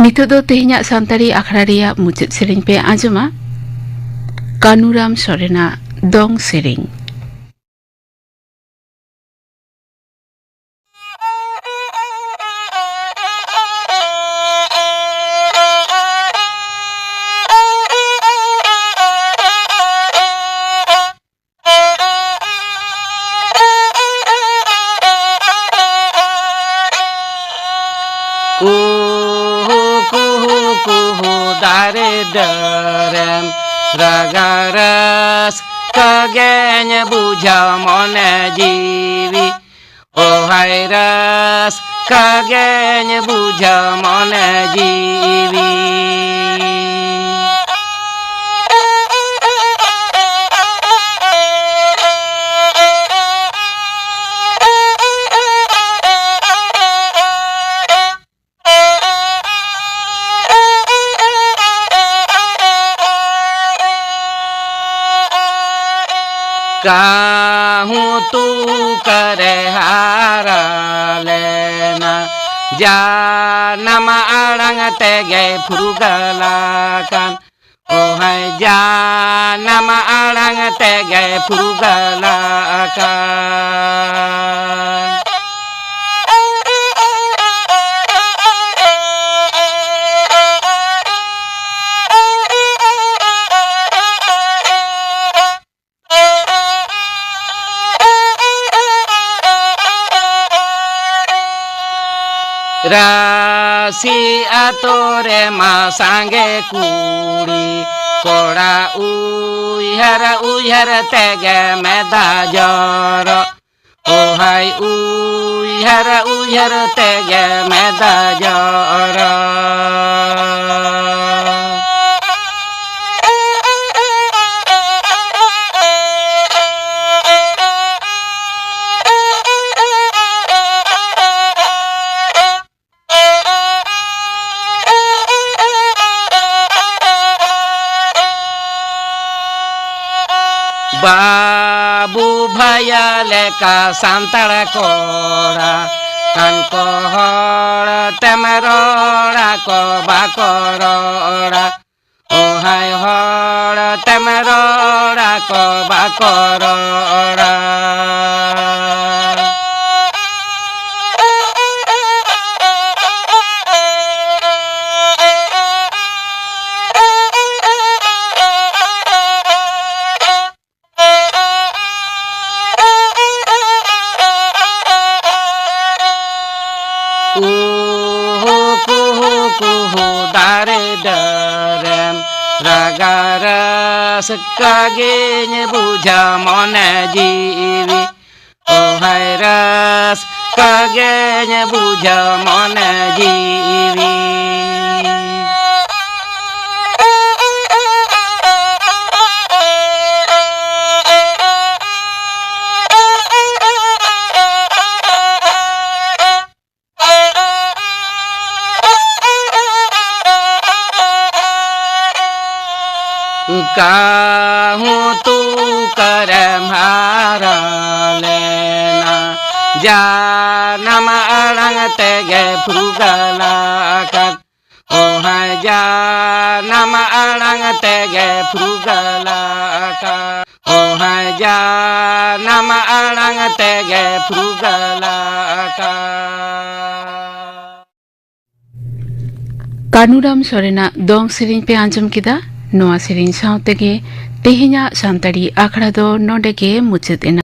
नितो दो तेहन्या सानताड़ी आखड़ा रेया मुचाद सेरेñ पे आंजोमा कानुराम सोरेना दंग सेरेñ। Kuhu kuhu kuhu dari derem ragaras kagenya buja mone jiwi oh hai ras kagenya buja mone jiwi काहू तू करे हारा लेना जा नमा आड़ंग तेगे फुरुगलाkan ओ हाय जा नमा आड़ंग तेगे फुरुगलाkan Rasi atore masange kuri kora uyhara tege meda joro oh hai uyhara tege meda joro Babu bhaya leka santara kora kan kohora temerora ko bakorora oh hai hora temerora ko bakorora kuhu dari derem ragaras kagenya buja mone jiwi oh hai ras kagenya buja mone jiwi काहू तू करे मारा लेना जा नमा आड़ंग तेगे फुरुगलाkan oh hai ja nama आड़ंग तेगे फुरुगलाkan oh hai ja nama आड़ंग तेगे फुरुगलाkan कानुराम सोरेना दंग सेरेñ पे आंजम किदा नोआ सेरेñ सावतेगे तेहन्या सानताड़ी आखड़ा दो नोंडे के मुचाद एना।